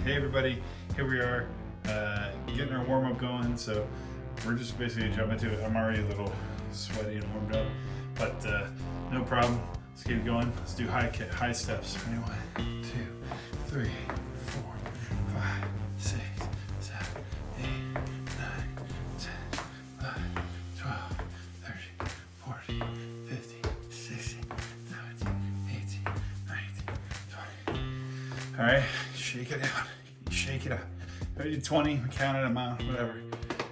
Hey everybody, here we are, getting our warm up going. So we're just basically jumping into it. I'm already a little sweaty and warmed up, but no problem. Let's keep going. Let's do high steps. Ready? 1, 2, 3, 4, 5, 6, 7, 8, 9, 10, 11, 12, 13, 14, 15, 16, 17, 18, 19, 20. All right, shake it out. Shake it up. If you do 20, count it, amount, whatever.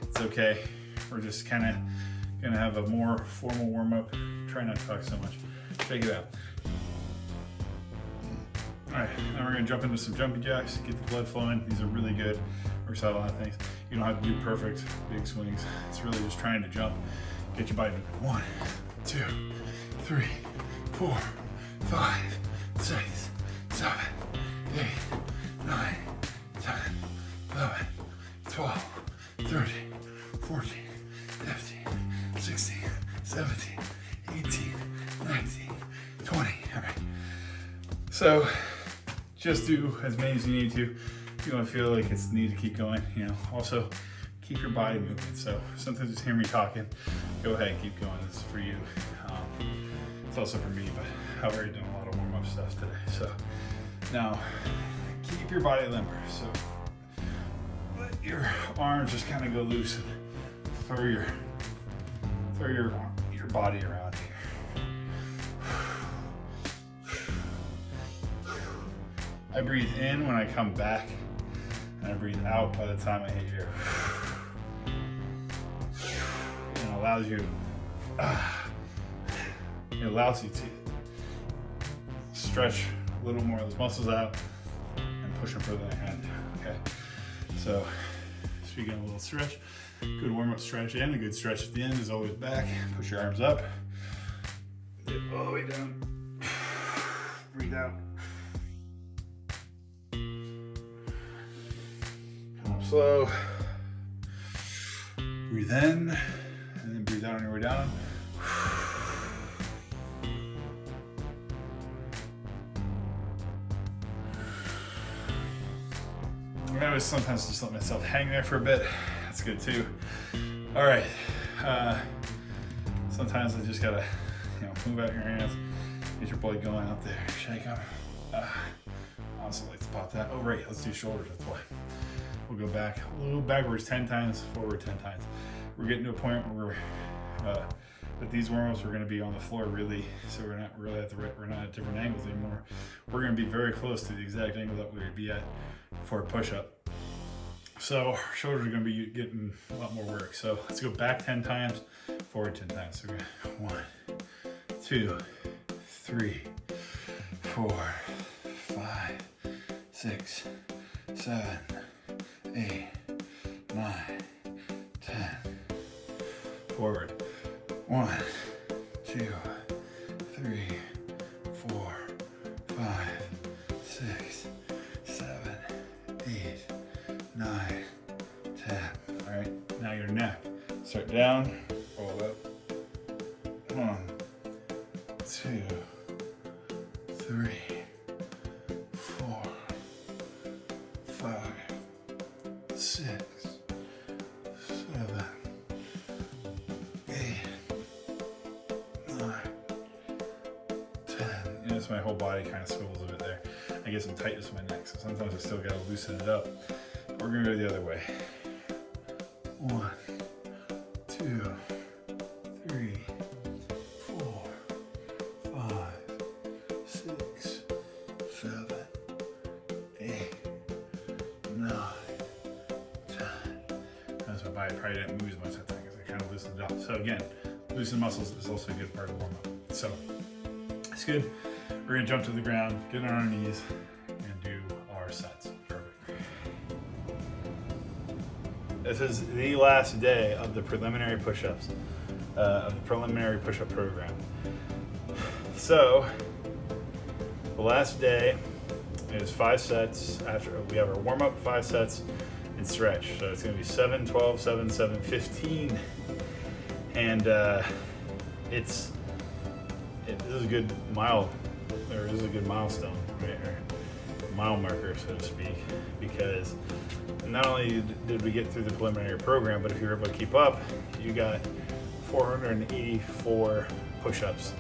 It's okay. We're just kind of gonna have a more formal warm up. Try not to talk so much. Shake it out. All right, now we're gonna jump into some jumping jacks, get the blood flowing. These are really good. Works out a lot of things. You don't have to do perfect big swings. It's really just trying to jump. Get your body moving. 1, 2, 3, 4, 5, 6, 7, 8, 9, 10, 11, 12, 13, 14, 15, 16, 17, 18, 19, 20. All right. So just do as many as you need to. If you don't feel like it's need to keep going, also keep your body moving. So sometimes you just hear me talking, go ahead, keep going. This is for you. It's also for me, but I've already done a lot of warm up stuff today. So now keep your body limber. So let your arms just kind of go loose and throw your body around here. I breathe in when I come back, and I breathe out by the time I hit here. And it allows you to stretch a little more of those muscles out and push them further than I can. Okay. So speaking of a little stretch, good warm-up stretch and a good stretch at the end is always back. Push your arms up. Get all the way down. Breathe out. Come up slow. Breathe in, and then breathe out on your way down. I always sometimes just let myself hang there for a bit. That's good too. All right. Sometimes I just gotta, move out your hands, get your blood going out there, shake them. Honestly, like to pop that. Oh, right. Let's do shoulders. That's why. We'll go back a little backwards 10 times, forward 10 times. We're getting to a point where with these warm-ups, we're going to be on the floor really, so we're not really we're not at different angles anymore. We're going to be very close to the exact angle that we would be at for a push-up. So our shoulders are going to be getting a lot more work. So let's go back 10 times, forward 10 times. So we're going to 1, 2, 3, 4, 5, 6, 7, 8, 9, 10. Forward. 1, 2, 3, 4, 5, 6, 7, 8, 9, 10. All right, now your neck. Start down, roll up. 1, 2, 3, 4, 5, 6, 7, 8, 9, 10. Notice my whole body kind of swivels a bit there. I get some tightness in my neck, so sometimes I still gotta loosen it up. We're gonna go the other way. 1, 2, 3, 4, 5, 6, 7, 8, 9, 10. Notice my body probably didn't move as much that time because I kind of loosened it up. So again, loosen muscles is also a good part of warm up. So it's good. We're gonna jump to the ground, get on our knees, and do our sets. Perfect. This is the last day of the preliminary push-ups, of the preliminary push-up program. So the last day is 5 sets. After we have our warm-up, 5 sets, and stretch. So it's gonna be 7, 12, 7, 7, 15. And this is a good milestone right here. mile marker, so to speak, because not only did we get through the preliminary program, but if you were able to keep up, you got 484 push-ups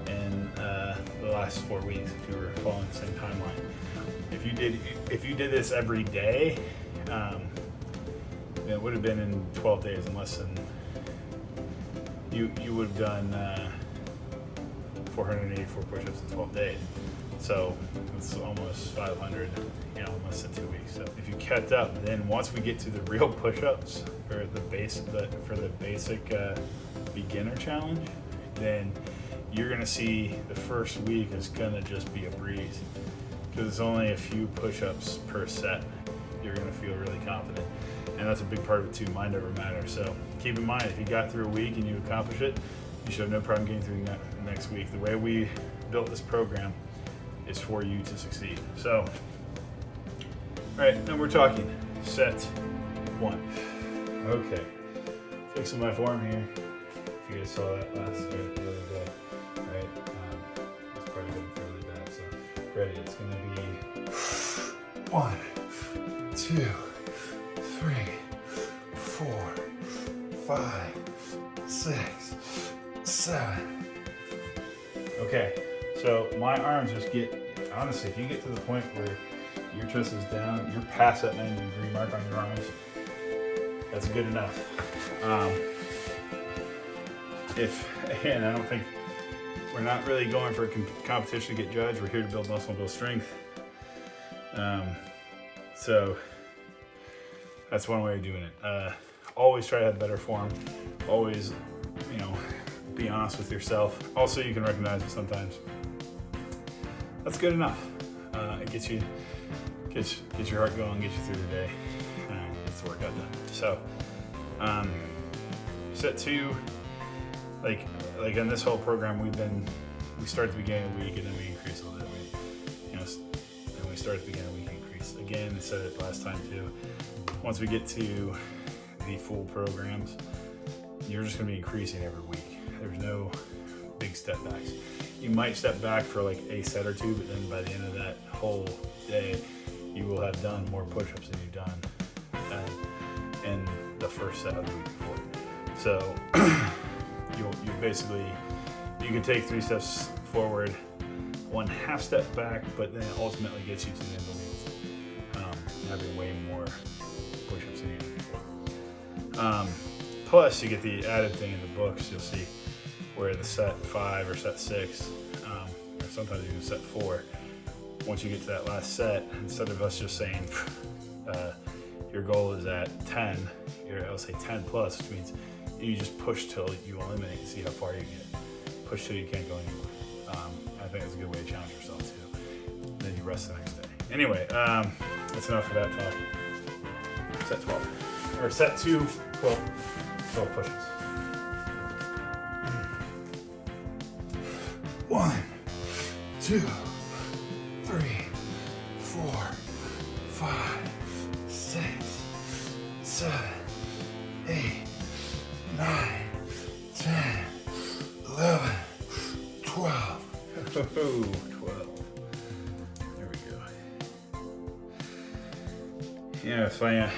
in the last 4 weeks if you were following the same timeline. If you did this every day, it would have been in 12 days, in less than you would have done 484 push-ups in 12 days. So it's almost 500, in less than 2 weeks. So if you kept up, then once we get to the real push-ups for the basic beginner challenge, then you're gonna see the first week is gonna just be a breeze, because it's only a few push-ups per set. You're gonna feel really confident, and that's a big part of it too. Mind over matter. So keep in mind, if you got through a week and you accomplish it, you should have no problem getting through the next week. The way we built this program is for you to succeed. So, all right, now we're talking set 1. Okay, fixing my form here. If you guys saw that the other day, right? It's probably getting fairly bad. So, ready? It's gonna be 1, 2, 3, 4, 5, 6, 7. Okay. So my arms just get, honestly, if you get to the point where your chest is down, you're past that 90-degree mark on your arms, that's good enough. Again, I don't think, we're not really going for a competition to get judged. We're here to build muscle and build strength. So that's one way of doing it. Always try to have better form. Always, be honest with yourself. Also, you can recognize it sometimes. That's good enough. It gets your heart going, gets you through the day, gets the workout done. So, set 2, like in this whole program, we start at the beginning of the week and then we increase a little bit. And we start at the beginning of the week, increase again. I said it last time too. Once we get to the full programs, you're just going to be increasing every week. There's no big step backs. You might step back for like a set or two, but then by the end of that whole day, you will have done more push-ups than you've done in the first set of the week before. So you basically, you can take 3 steps forward, 1.5 step back, but then it ultimately gets you to the end of the week, having way more push-ups than you did before. Plus, you get the added thing in the books. You'll see where the set 5 or set 6, or sometimes even set 4, once you get to that last set, instead of us just saying your goal is at 10, I'll say 10 plus, which means you just push till you eliminate and see how far you get. Push till you can't go anymore. I think that's a good way to challenge yourself too. Then you rest the next day. Anyway, that's enough of that talk. Set 12. Or set 2, 12 pushes. 1, 2, 3, 4, 5, 6, 7, 8, 9, 10, 11, 12. 12. There we go. It's funny,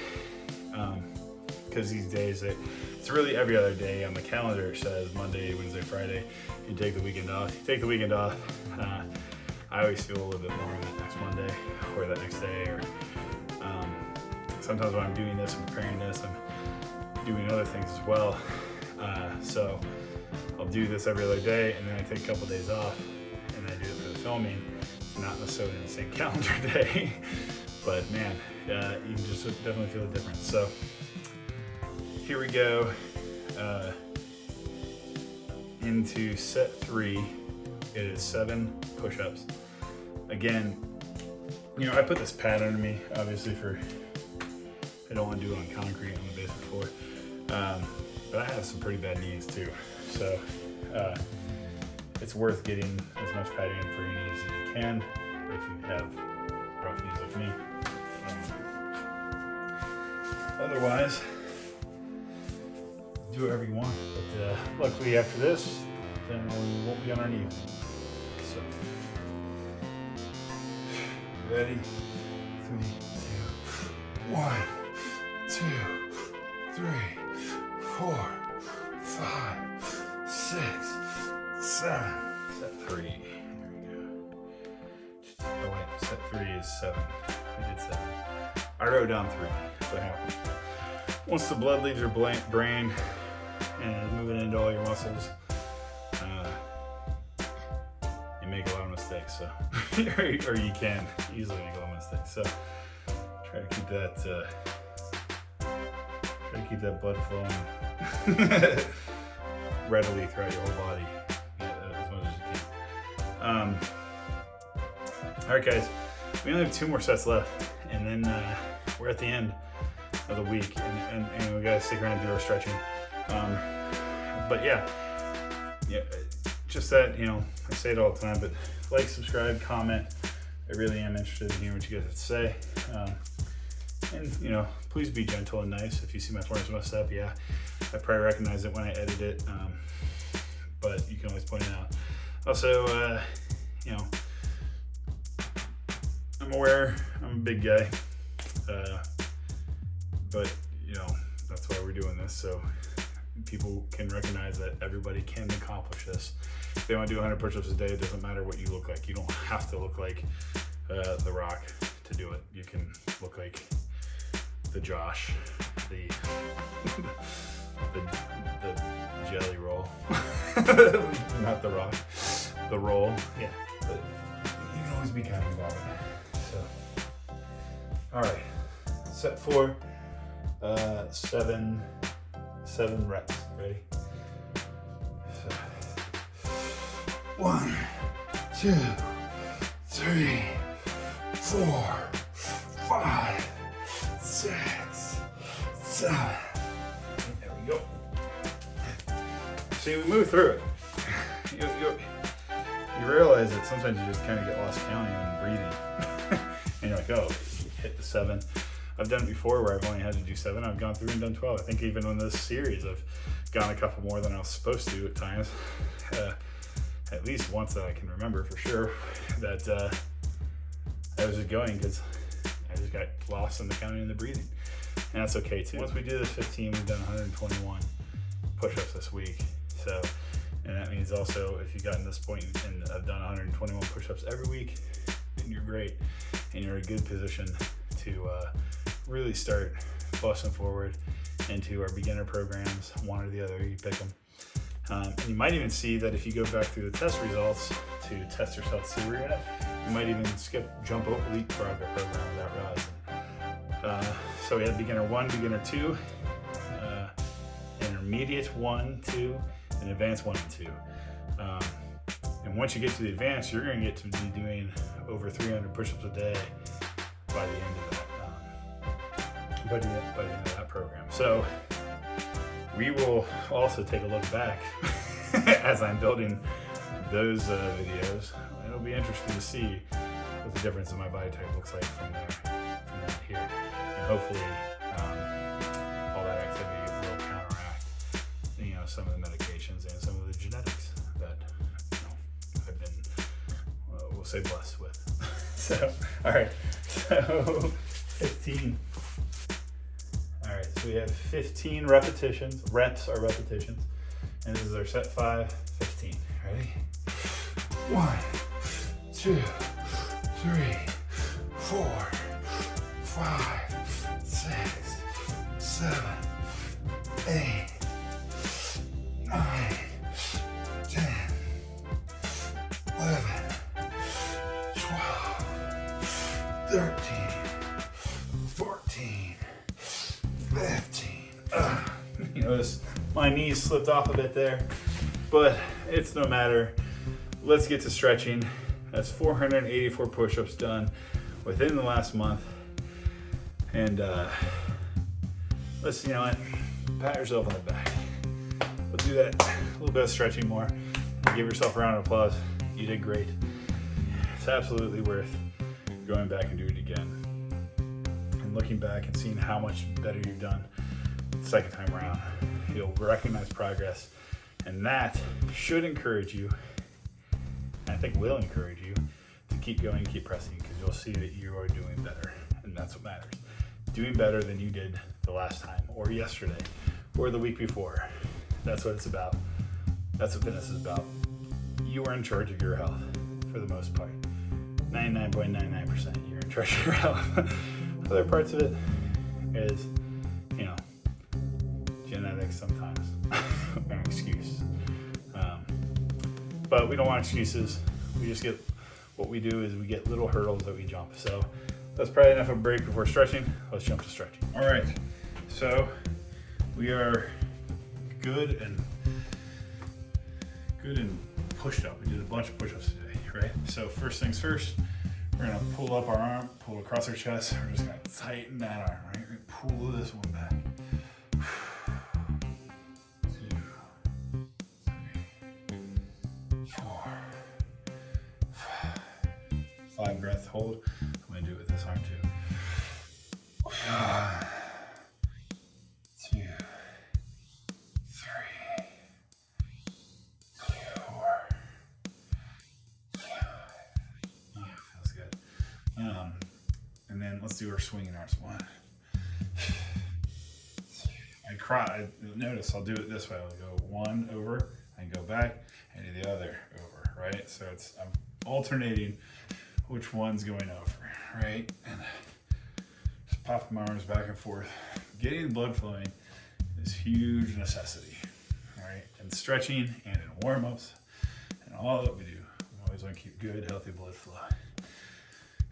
because these days, it's really every other day on the calendar. It says Monday, Wednesday, Friday. You take the weekend off. You take the weekend off. I always feel a little bit more on that next Monday or that next day. Or sometimes when I'm doing this, I'm preparing this, I'm doing other things as well. So I'll do this every other day, and then I take a couple days off, and I do it for the filming. It's not necessarily in the same calendar day, but man, you can just definitely feel the difference. So here we go. Into set 3, it is 7 push-ups. Again, I put this pad under me, obviously I don't want to do it on concrete on the basic floor, but I have some pretty bad knees too, so it's worth getting as much padding in for your knees as you can if you have rough knees like me. Otherwise, do whatever you want, but luckily after this, then we won't be on our knees. So Ready? 3, 2, 1, 2, 3, 4, 5, 6, 7. Set 3. There we go. Oh wait, set 3 is 7. I did 7. I wrote down 3. That's what happened. Once the blood leaves your brain and is moving into all your muscles, you make a lot of mistakes. So, or you can easily make a lot of mistakes. So, try to keep that blood flowing readily throughout your whole body, as much as you can. All right, guys, we only have 2 more sets left, and then we're at the end of the week, and we gotta stick around and do our stretching. But yeah, just that, I say it all the time, but like, subscribe, comment. I really am interested in hearing what you guys have to say. And please be gentle and nice. If you see my forms messed up, yeah, I probably recognize it when I edit it, but you can always point it out. Also, I'm aware I'm a big guy, but that's why we're doing this, so people can recognize that everybody can accomplish this. If they want to do 100 push-ups a day, it doesn't matter what you look like. You don't have to look like The Rock to do it. You can look like the Josh, the jelly roll, not The Rock, the roll. Yeah, but you can always be kind of about it. So, all right, set 4, 7 reps. Ready? So, 1, 2, 3, 4, 5, 6, 7. There we go. See, we move through it. You realize that sometimes you just kind of get lost counting and breathing. And you're like, oh, hit the 7. I've done it before where I've only had to do 7. I've gone through and done 12. I think even in this series, I've gone a couple more than I was supposed to at times. At least once that I can remember for sure, that I was just going because I just got lost in the counting and the breathing. And that's okay too. Once we do this 15, we've done 121 push-ups this week. So, and that means also if you've gotten to this point and I've done 121 push-ups every week, then you're great. And you're in a good position to really start busting forward into our beginner programs, one or the other, you pick them. And you might even see that if you go back through the test results to test yourself to see where you're at, you might even jump over, leapfrog our program without realizing. So we had beginner 1, beginner 2, intermediate 1, 2, and advanced 1 and 2. And once you get to the advanced, you're going to get to be doing over 300 push-ups a day by the end of that. By the end of that program. So we will also take a look back as I'm building those videos. It'll be interesting to see what the difference in my body type looks like from that here. And hopefully all that activity will counteract some of the medications and some of the genetics that I've been, we'll say, blessed with. So, all right, so 15. All right, so we have 15 repetitions. Reps are repetitions. And this is our set 5, 15. Ready? 1, 2, 3, 4, 5, 6, 7, 8, 9, 10, 11, 12, 13, 14, 15. You notice my knees slipped off a bit there, but it's no matter. Let's get to stretching. That's 484 push-ups done within the last month. And let's, pat yourself on the back. Let's do that. A little bit of stretching more. Give yourself a round of applause. You did great. It's absolutely worth going back and doing it again. And looking back and seeing how much better you've done the second time around. You'll recognize progress. And that should encourage you, and I think will encourage you, to keep going and keep pressing, because will see that you are doing better, and that's what matters. Doing better than you did the last time, or yesterday, or the week before. That's what it's about. That's what fitness is about. You are in charge of your health for the most part. 99.99% you're in charge of your health. Other parts of it is, you know, genetics sometimes. An excuse. But we don't want excuses. We just get, what we do is we get little hurdles that we jump. So that's probably enough of a break before stretching. Let's jump to stretching. All right, so we are good and pushed up. We did a bunch of push-ups today, right? So first things first, we're gonna pull up our arm, pull across our chest. We're just gonna tighten that arm, right? We're gonna pull this one back. 2, 3, 4, 5. 5 breath hold. I'm gonna do it with this arm too. 2, 3, 4. Yeah, feels good. And then let's do our swinging arms. 1. Notice I'll do it this way. I'll go 1 over and go back and do the other over, right? So I'm alternating which one's going over, right? And just popping my arms back and forth. Getting the blood flowing is huge necessity, right? And stretching and in warm-ups and all that we do. We always want to keep good, healthy blood flow.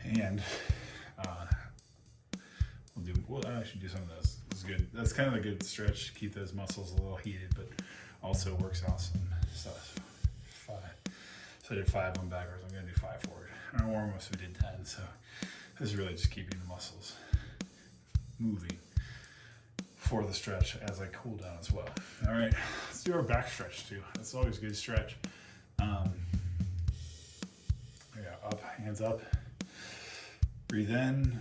And we'll actually do some of those. This is good. That's kind of a good stretch to keep those muscles a little heated, but also works out some stuff. 5. So I did 5 on backwards. I'm going to do 5 forward. In our warm-ups, we did 10. So this is really just keeping the muscles moving for the stretch as I cool down as well. All right, let's do our back stretch too. That's always a good stretch. Yeah, up, hands up. Breathe in.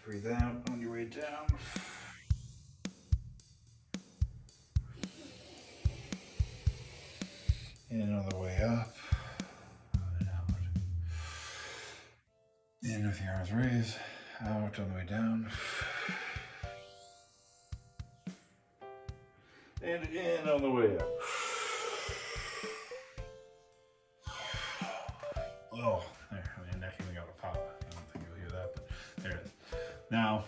Breathe out on your way down. And another way up. And out. In with your arms raised. Out on the way down. And in on the way up. Oh, there. My neck even got a pop. I don't think you'll hear that, but there it is. Now,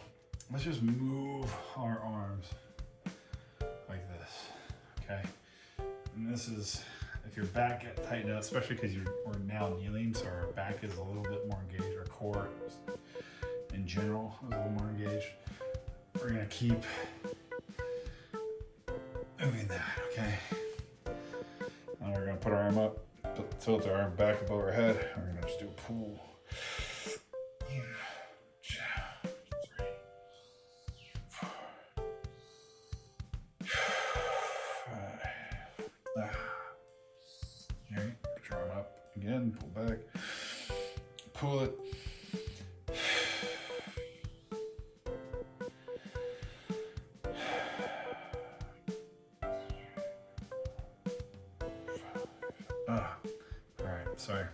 let's just move our arms like this, okay? And this is, if your back get tightened up, especially because we're now kneeling, so our back is a little bit more engaged, our core in general is a little more engaged. We're gonna keep moving that, okay? Now we're gonna put our arm up, tilt our arm back above our head. We're gonna just do a pull. 1, 2, 3, 4, 5. All right, put your arm up again, pull back, pull it. All right, sorry.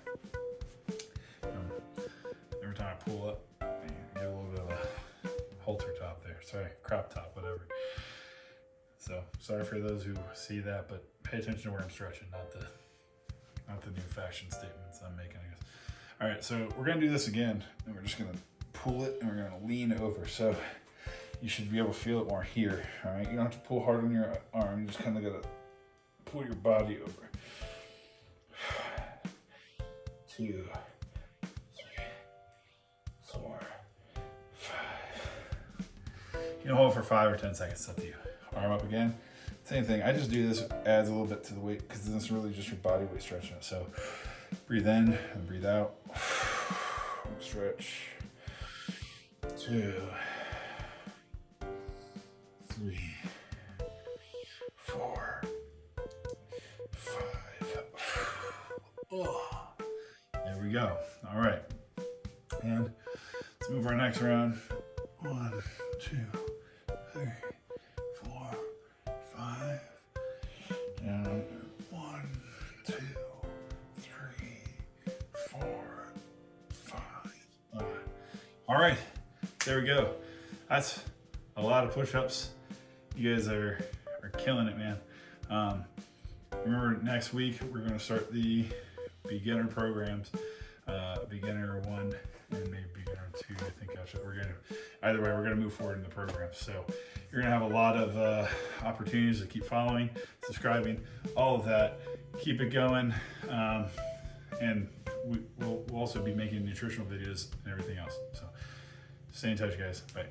Every time I pull up, you get a little bit of a halter top there. Sorry, crop top, whatever. So sorry for those who see that, but pay attention to where I'm stretching, not the new fashion statements I'm making, I guess. All right, so we're gonna do this again, and we're just gonna pull it, and we're gonna lean over. So you should be able to feel it more here. All right, you don't have to pull hard on your arm. You just kind of gotta pull your body over. 2, 3, 4, 5. You can hold for 5 or 10 seconds, it's up to you. Arm up again. Same thing. I just do this, adds a little bit to the weight because this is really just your body weight stretching it. So breathe in and breathe out. Stretch. 2, 3, 4, 5. Oh. There we go. All right. And let's move our necks around. 1, 2, 3, 4, 5. And 1, 2, 3, 4, All right, there we go. That's a lot of push-ups. You guys are killing it, man. Remember, next week we're going to start the beginner programs, beginner 1 and maybe beginner 2. I think either way, we're going to move forward in the program. So you're going to have a lot of opportunities to keep following, subscribing, all of that. Keep it going, and we'll also be making nutritional videos and everything else. So stay in touch, guys. Bye.